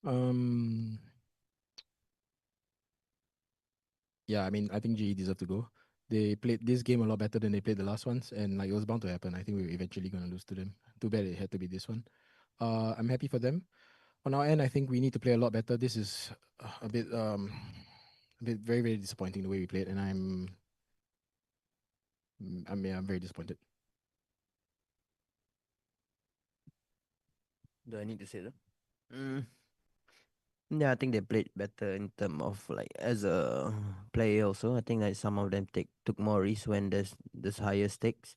Um, yeah, I mean, I think GE deserve to go. They played this game a lot better than they played the last ones, and like it was bound to happen. I think we were eventually gonna lose to them. Too bad it had to be this one. I'm happy for them. On our end, I think we need to play a lot better. This is a bit very very disappointing the way we played, and I'm very disappointed. Do I need to say that? Mm. Yeah, I think they played better in terms of like as a player also. I think like some of them took more risks when there's higher stakes,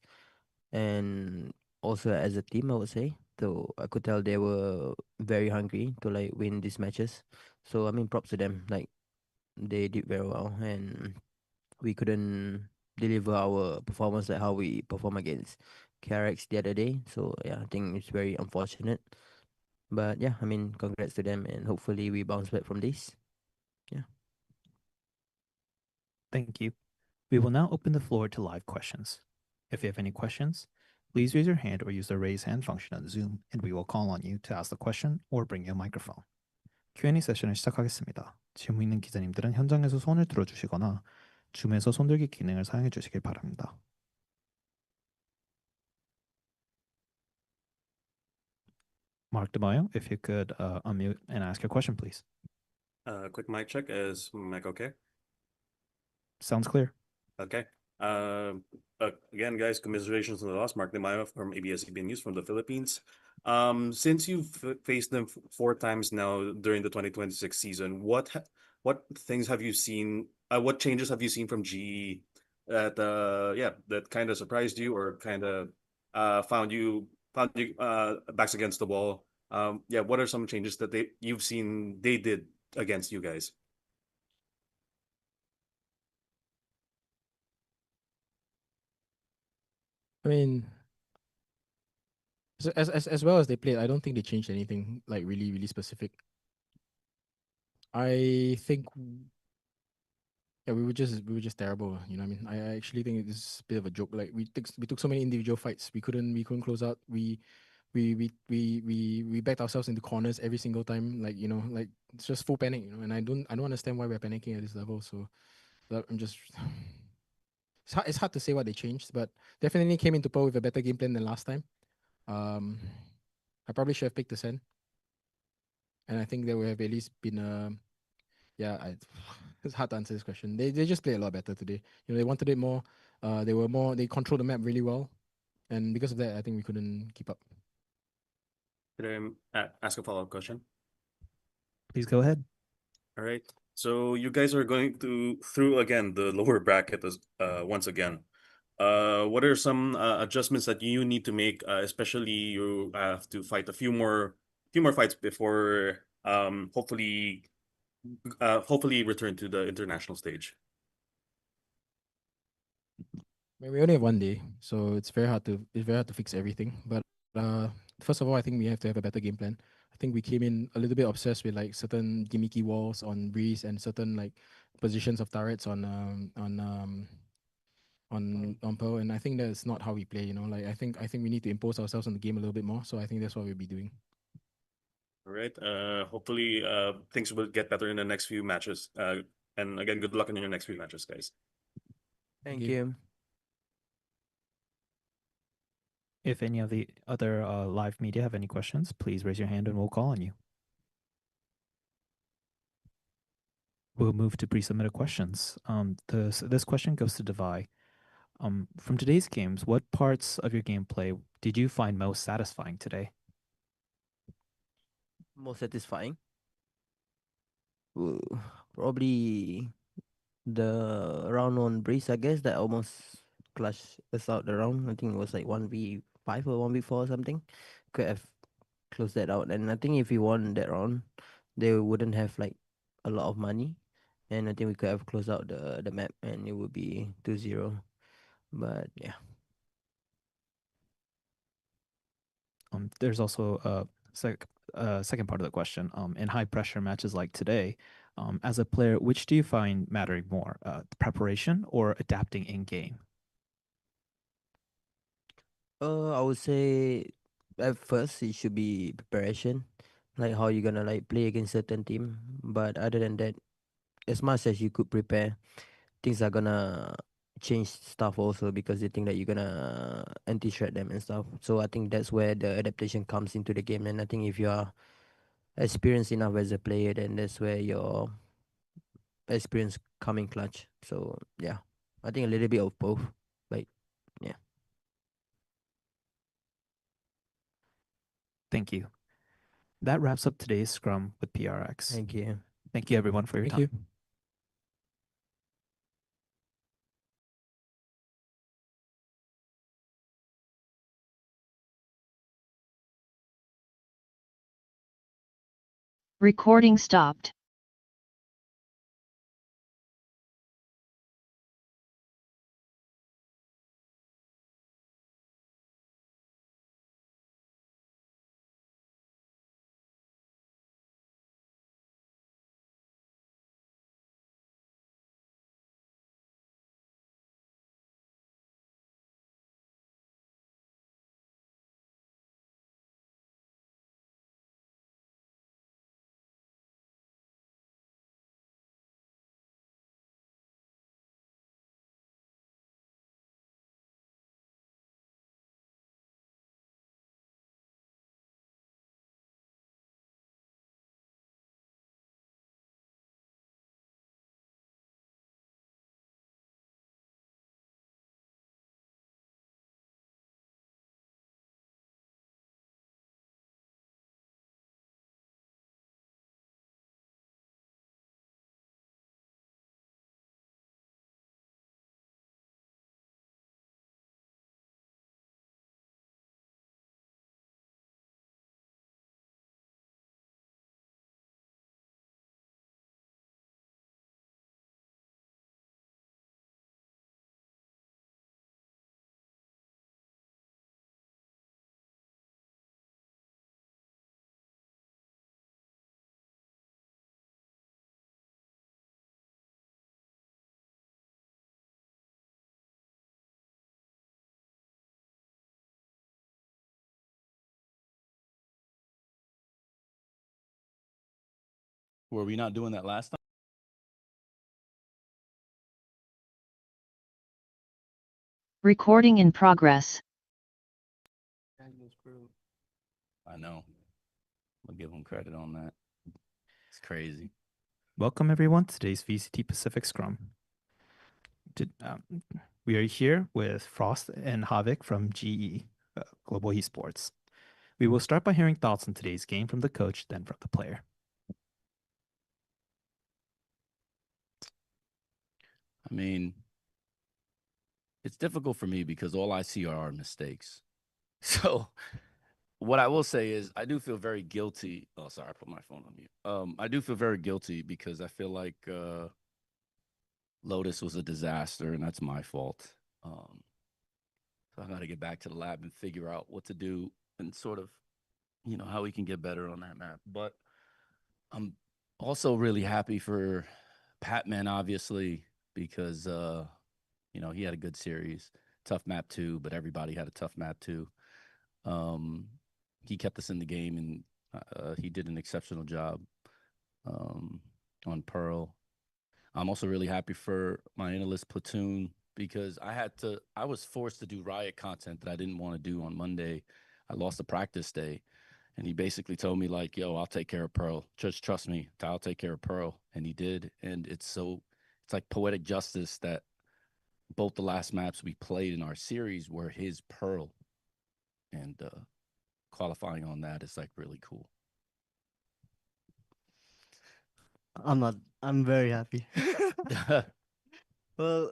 and also as a team I would say. So I could tell they were very hungry to like win these matches. So I mean props to them. Like they did very well, and we couldn't deliver our performance like how we perform against KRX the other day. So yeah, I think it's very unfortunate. But yeah, I mean congrats to them, and hopefully we bounce back from this. Yeah. Thank you. We will now open the floor to live questions. If you have any questions, please raise your hand or use the raise hand function on Zoom, and we will call on you to ask the question or bring you a microphone. Q&A 세션을 시작하겠습니다. 질문 있는 기자님들은 현장에서 손을 들어주시거나 줌에서 손들기 기능을 사용해 주시길 바랍니다. Mark DeMaio, if you could unmute and ask your question, please. Quick mic check. Is mic okay? Sounds clear. Okay. Again, guys, commiserations on the loss. Mark Demayo from ABS-CBN News from the Philippines. Since you've faced them 4 times now during the 2026 season, what things have you seen? What changes have you seen from GE that that kind of surprised you or kind of found you backs against the wall? What are some changes that you've seen they did against you guys? I mean, as well as they played, I don't think they changed anything like really really specific. I think yeah, we were just terrible. You know, what I mean, I actually think this is a bit of a joke. Like we took so many individual fights, we couldn't close out. We backed ourselves into corners every single time. Like like it's just full panic. And I don't understand why we're panicking at this level. So I'm just it's hard to say what they changed, but definitely came into Pearl with a better game plan than last time. Um, I probably should have picked the Sen, and I think there would have at least been yeah. It's hard to answer this question. They just play a lot better today. They wanted it more. They controlled the map really well, and because of that, I think we couldn't keep up. Could I ask a follow-up question? Please go ahead. All right. So you guys are going through again the lower bracket once again. What are some adjustments that you need to make? Especially you have to fight a few more fights before hopefully return to the international stage. I mean, we only have one day, so it's very hard to fix everything. But first of all, I think we have to have a better game plan. I think we came in a little bit obsessed with like certain gimmicky walls on Breeze and certain like positions of turrets on Pearl, and I think that's not how we play. Like I think we need to impose ourselves on the game a little bit more. So I think that's what we'll be doing. All right. Hopefully things will get better in the next few matches. And again, good luck in your next few matches, guys. Thank you. If any of the other live media have any questions, please raise your hand and we'll call on you. We'll move to pre-submitted questions. This question goes to Devai. From today's games, what parts of your gameplay did you find most satisfying today? Most satisfying. Ooh, probably the round on Breeze, I guess, that almost clashed us out the round. I think it was like 1v5 or 1v4 or something. Could have closed that out. And I think if we won that round, they wouldn't have like a lot of money. And I think we could have closed out the map and it would be 2-0. But yeah. There's also a second part of the question. In high pressure matches like today, as a player, which do you find mattering more, the preparation or adapting in game? I would say at first it should be preparation, like how you gonna like play against certain team. But other than that, as much as you could prepare, things are gonna change stuff also because they think that you're gonna anti-threat them and stuff. So I think that's where the adaptation comes into the game. And I think if you are experienced enough as a player, then that's where your experience coming clutch. So yeah, I think a little bit of both. Like yeah. Thank you. That wraps up today's scrum with PRX. Thank you. Thank you everyone for your Thank time. you. Recording stopped. Were we not doing that last time? Recording in progress. I know. I'll give them credit on that. It's crazy. Welcome everyone to today's VCT Pacific Scrum. We are here with Frost and Havik from GE, Global Esports. We will start by hearing thoughts on today's game from the coach, then from the player. I mean, it's difficult for me because all I see are our mistakes. So what I will say is I do feel very guilty. Oh, sorry, I put my phone on mute. I do feel very guilty because I feel like Lotus was a disaster and that's my fault. So I got to get back to the lab and figure out what to do and sort of, you know, how we can get better on that map. But I'm also really happy for Patman, obviously, because, you know, he had a good series. Tough map too, but everybody had a tough map too. He kept us in the game, and he did an exceptional job on Pearl. I'm also really happy for my analyst platoon because I was forced to do Riot content that I didn't want to do on Monday. I lost a practice day, and he basically told me like, yo, I'll take care of Pearl. Just trust me, I'll take care of Pearl. And he did. And it's like poetic justice that both the last maps we played in our series were his Pearl. And qualifying on that is like really cool. I'm very happy. Well,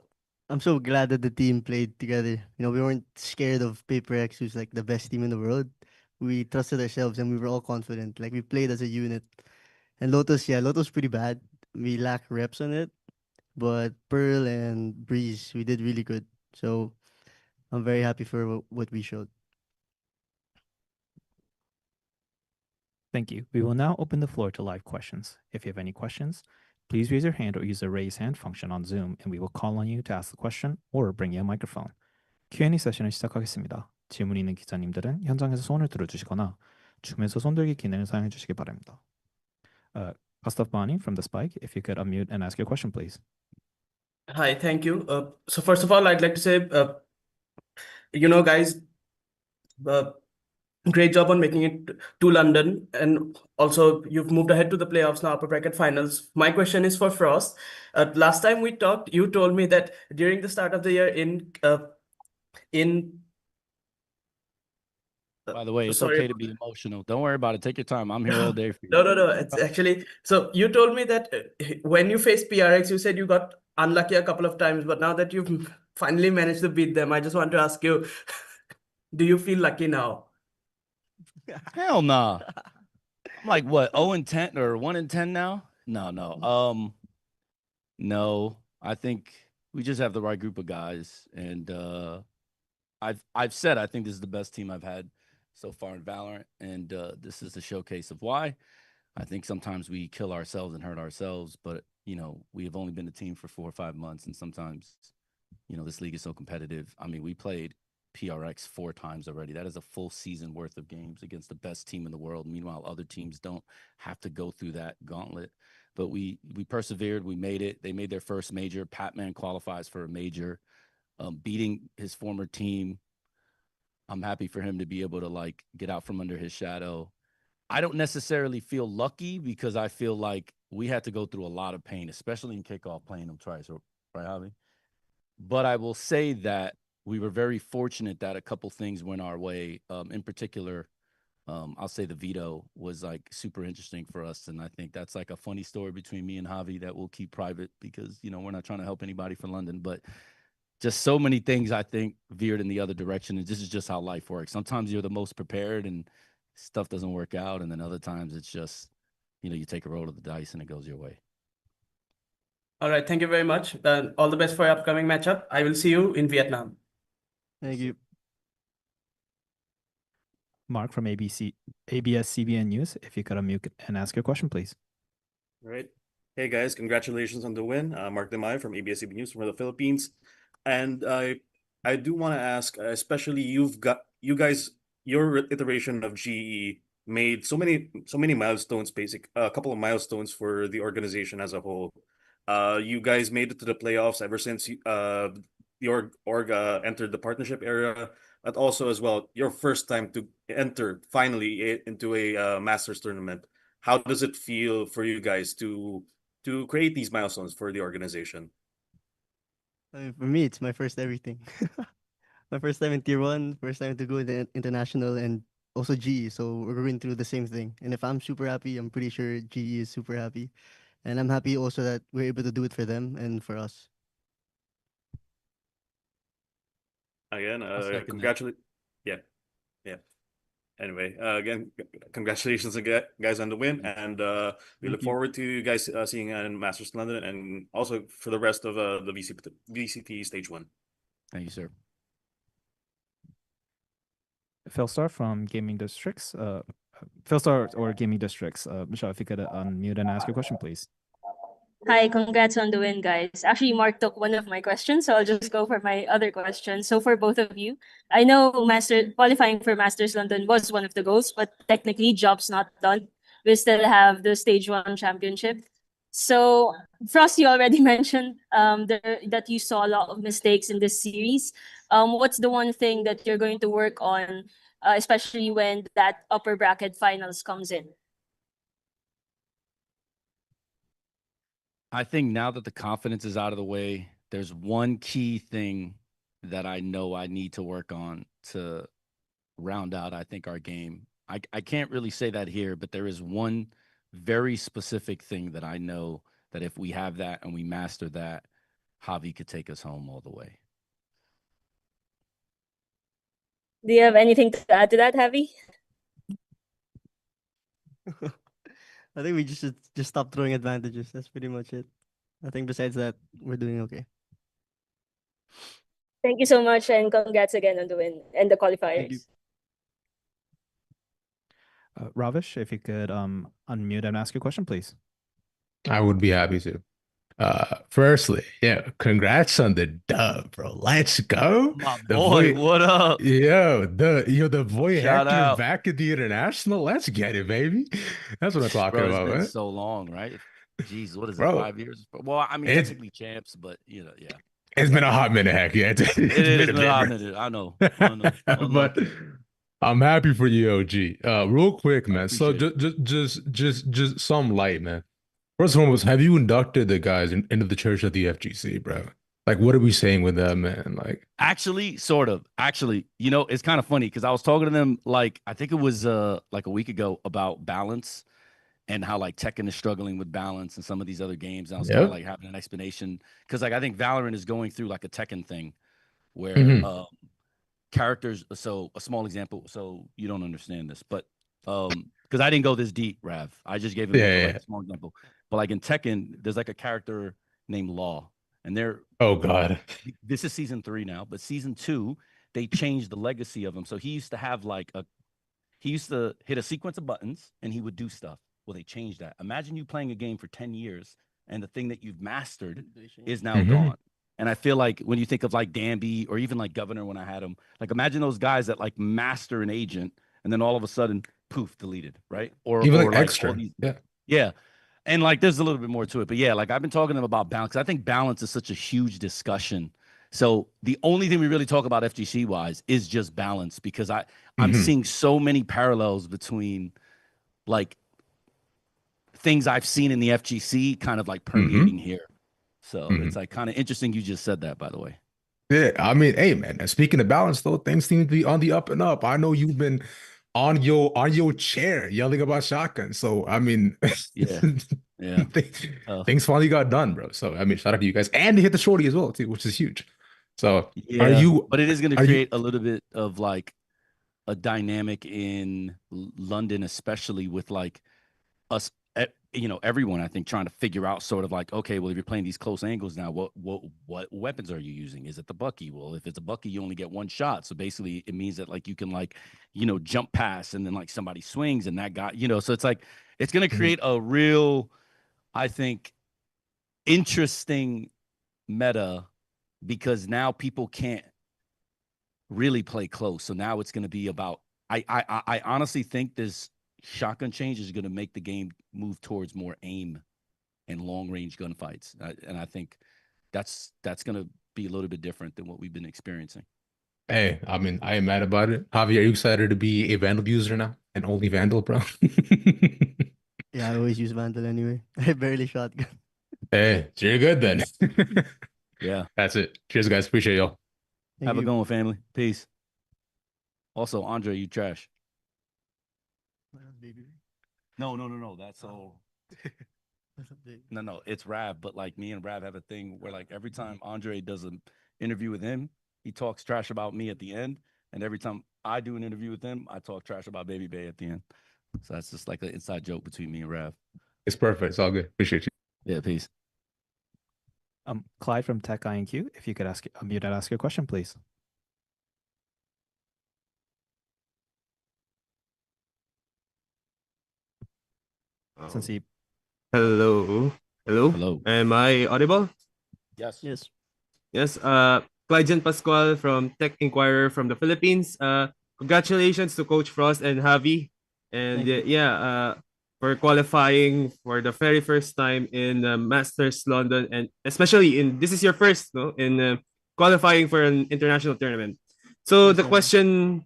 I'm so glad that the team played together. You know, we weren't scared of Paper X, who's like the best team in the world. We trusted ourselves and we were all confident. Like we played as a unit. And Lotus, yeah, Lotus pretty bad. We lack reps on it. But Pearl and Breeze, we did really good. So I'm very happy for what we showed. Thank you. We will now open the floor to live questions. If you have any questions, please raise your hand or use the raise hand function on Zoom, and we will call on you to ask the question or bring you a microphone. Q&A 세션을 시작하겠습니다. 질문 있는 기자님들은 현장에서 손을 들어주시거나 줌에서 손들기 기능을 사용해 주시기 바랍니다. Gustav Bani from the Spike, if you could unmute and ask your question, please. Hi, thank you. So first of all, I'd like to say, guys, great job on making it to London, and also you've moved ahead to the playoffs now, upper bracket finals. My question is for Frost. Last time we talked, you told me that during the start of the year By the way, it's sorry. okay to be emotional. Don't worry about it. Take your time. I'm here all day for you. No. It's actually, so you told me that when you faced PRX, you said you got unlucky a couple of times, but now that you've finally managed to beat them, I just want to ask you, do you feel lucky now? Hell nah. I'm like what, 0-10 or 1-10 now? No. No. I think we just have the right group of guys, and I've said I think this is the best team I've had so far in Valorant, and this is the showcase of why. I think sometimes we kill ourselves and hurt ourselves, but we have only been a team for 4 or 5 months, and sometimes this league is so competitive. I mean, we played PRX 4 times already. That is a full season worth of games against the best team in the world. Meanwhile, other teams don't have to go through that gauntlet. But we persevered. We made it. They made their first major. Patman qualifies for a major, beating his former team. I'm happy for him to be able to get out from under his shadow. I don't necessarily feel lucky because I feel like we had to go through a lot of pain, especially in kickoff playing them twice, right, Javi? But I will say that we were very fortunate that a couple things went our way. In particular, I'll say the veto was super interesting for us. And I think that's a funny story between me and Javi that we'll keep private because, we're not trying to help anybody for London. But just so many things I think veered in the other direction. And this is just how life works. Sometimes you're the most prepared and stuff doesn't work out. And then other times it's just, you take a roll of the dice and it goes your way. All right. Thank you very much. All the best for your upcoming matchup. I will see you in Vietnam. Thank you. Mark from ABS CBN News, if you could unmute and ask your question, please. All right. Hey guys, congratulations on the win. Mark Demay from ABS-CBN News from the Philippines. And I do want to ask, especially you guys, your iteration of GE made so many milestones, a couple of milestones for the organization as a whole. You guys made it to the playoffs ever since the org entered the partnership era, but also as well your first time to enter finally into a Masters tournament. How does it feel for you guys to create these milestones for the organization? I mean, for me, it's my first everything. My first time in Tier 1, first time to go in the international, and also GE. So we're going through the same thing. And if I'm super happy, I'm pretty sure GE is super happy. And I'm happy also that we're able to do it for them and for us. Again, second congratulations. Yeah. Anyway, again, congratulations again, guys, on the win, and we look forward to you guys seeing you in Masters London, and also for the rest of the VCT Stage 1. Thank you, sir. Philstar from Gaming Districts. Philstar or Gaming Districts. Michelle, if you could unmute and ask your question, please. Hi, congrats on the win, guys. Actually, Mark took one of my questions, so I'll just go for my other question. So for both of you, I know qualifying for Masters London was one of the goals, but technically job's not done. We still have the Stage 1 championship. So Frost, you already mentioned that you saw a lot of mistakes in this series. What's the one thing that you're going to work on, especially when that upper bracket finals comes in? I think now that the confidence is out of the way, there's one key thing that I know I need to work on to round out, I think, our game. I can't really say that here, but there is one very specific thing that I know that if we have that and we master that, Javi could take us home all the way. Do you have anything to add to that, Javi? I think we should just stop throwing advantages. That's pretty much it. I think besides that, we're doing okay. Thank you so much, and congrats again on the win and the qualifiers. Ravish, if you could unmute and ask your question, please. I would be happy to. Firstly, yeah, congrats on the dub, bro. Let's go. My The boy, boy, what up? the boy Shout Hector out. back at the international. Let's get it, baby. That's what I'm talking Bro, it's about, been man. so long, right? Jeez, what is it, Bro, 5 years? Well, I mean, it's technically champs, but yeah. it's been a hot minute, heck. Yeah, it's It been is a been a hot minute, minute. I know. bro. But Unlucky. I'm happy for you, OG. Real quick, I man. So appreciate it. just some light, man. First one was, have you inducted the guys into the church of the FGC, bro? Like, what are we saying with that, man? Like, Actually, sort of. Actually, it's kind of funny because I was talking to them like I think it was like a week ago about balance and how like Tekken is struggling with balance and some of these other games. And I was kind of yep. like having an explanation because like I think Valorant is going through like a Tekken thing where Hmm. characters. So a small example. So you don't understand this, but because I didn't go this deep, Rav. I just gave him Yeah, like yeah. a small example. But like in Tekken, there's like a character named Law, and Oh God. this is season 3 now, but season 2 they changed the legacy of him. So he used to have he used to hit a sequence of buttons and he would do stuff. Well, they changed that. Imagine you playing a game for 10 years and the thing that you've mastered is now Hmm. gone. And I feel like when you think of like Danby or even like Governor when I had him, like imagine those guys that like master an agent and then all of a sudden, poof, deleted, right? Even Or like like all extra. these, Yeah. yeah. And like there's a little bit more to it. But yeah, like I've been talking to them about balance. I think balance is such a huge discussion. So the only thing we really talk about FGC wise is just balance because I'm Hmm. seeing so many parallels between like things I've seen in the FGC kind of like permeating Hmm. here. So Hmm. it's like kind of interesting you just said that, by the way. Yeah. I mean, hey, man. Speaking of balance, though, things seem to be on the up and up. I know you've been on your chair yelling about shotgun. So I mean, Yeah. Yeah. things finally got done, bro. So I mean, shout out to you guys, and they hit the shorty as well, too, which is huge. So are Yeah. you But it is going to are you? create a little bit of like a dynamic in London, especially with like us, everyone, I think, trying to figure out sort of like, okay, well, if you're playing these close angles now, what weapons are you using? Is it the Bucky? Well, if it's a Bucky, you only get one shot. So basically it means that like you can like, jump pass and then like somebody swings and that guy, so it's like it's gonna Mhm. create a real, I think, interesting meta because now people can't really play close. So now it's gonna be about I honestly think this shotgun change is gonna make the game move towards more aim and long range gunfights. And I think that's going to be a little bit different than what we've been experiencing. Hey, I mean, I am mad about it. Javi, are you excited to be a Vandal user now? And only Vandal, bro? Yeah, I always use Vandal anyway. I barely shotgun. Hey, so you're good then. Yeah. That's it. Cheers, guys. Appreciate y'all. Thank Have a you. good one, family. Peace. Also, Andre, you trash. No. That's all. No. It's Rav, but like me and Rav have a thing where like every time Andre does an interview with him, he talks trash about me at the end. And every time I do an interview with him, I talk trash about Baby Bay at the end. So that's just like an inside joke between me and Rav. It's perfect. It's all good. Appreciate you. Yeah, peace. Clyde from Tech INQ, if you could unmute and ask your question, please. Since he Hello. Hello. Am I audible? Yes. Yes. Yes. Clyde Pascual from Tech Inquirer from the Philippines. Congratulations to Coach Frost and Javi. And Thank you. for qualifying for the very first time in Masters London, and especially this is your first, no, in qualifying for an international tournament. So Yes, the sir. question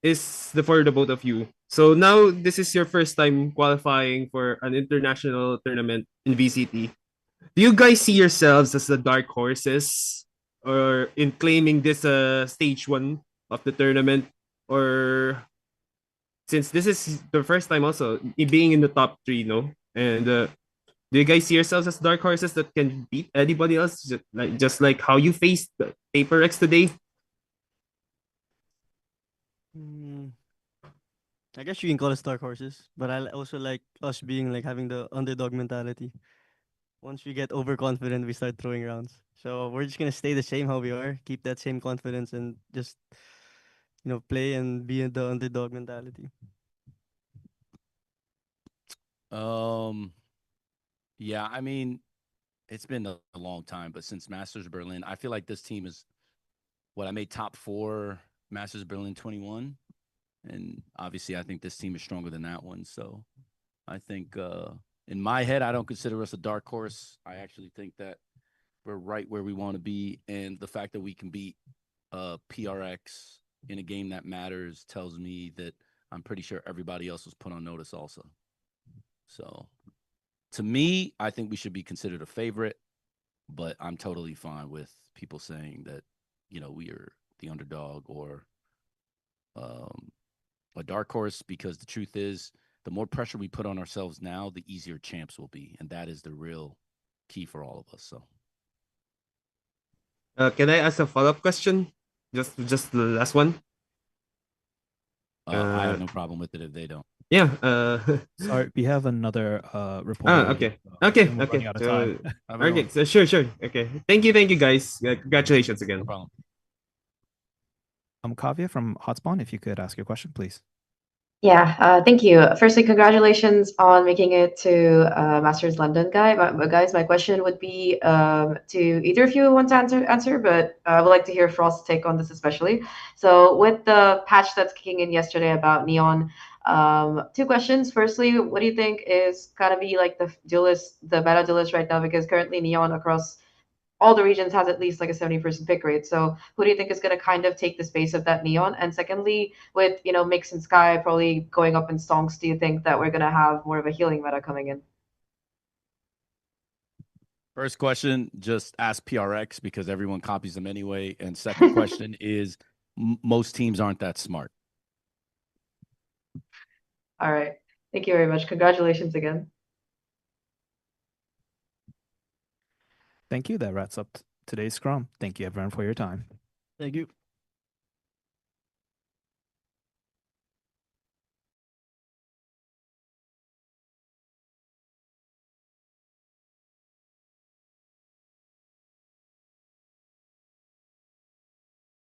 is for the both of you. So now this is your first time qualifying for an international tournament in VCT. Do you guys see yourselves as the dark horses or in claiming this stage 1 of the tournament, or since this is the first time also being in the top 3, no? And do you guys see yourselves as dark horses that can beat anybody else, just like how you faced Paper X today? I guess you can call us dark horses, but I also like us being like having the underdog mentality. Once we get overconfident, we start throwing rounds. So we're just gonna stay the same how we are, keep that same confidence, and just play and be in the underdog mentality. Yeah, I mean, it's been a long time, but since Masters Berlin, I feel like this team is what I made top 4 Masters Berlin 21. And obviously, I think this team is stronger than that one. So I think in my head, I don't consider us a dark horse. I actually think that we're right where we want to be. And the fact that we can beat PRX in a game that matters tells me that I'm pretty sure everybody else was put on notice also. So to me, I think we should be considered a favorite, but I'm totally fine with people saying that, you know, we are the underdog or a dark horse, because the truth is, the more pressure we put on ourselves now, the easier champs will be. And that is the real key for all of us. So Can I ask a follow-up question? Just the last one. I have no problem with it if they don't. Yeah. Sorry, we have another reporter. Okay. and Okay. we're Okay. running out of time. Have a good Okay. one. So sure. Okay. Thank you, guys. Congratulations again. No problem. Kavya from Hotspot, if you could ask your question, please. Yeah, thank you. Firstly, congratulations on making it to Masters London, guys. My question would be to either of you want to answer, but I would like to hear Frost's take on this especially. So, with the patch that's kicking in yesterday about Neon, 2 questions. Firstly, what do you think is gonna be like the meta duelist right now? Because currently Neon across all the regions has at least like a 70% pick rate. So who do you think is going to kind of take the space of that Neon? And secondly, with Mix and Sky probably going up in stonks, do you think that we're going to have more of a healing meta coming in? First question, just ask PRX because everyone copies them anyway. And second question is most teams aren't that smart. All right. Thank you very much. Congratulations again. Thank you. That wraps up today's Scrum. Thank you, everyone, for your time. Thank you.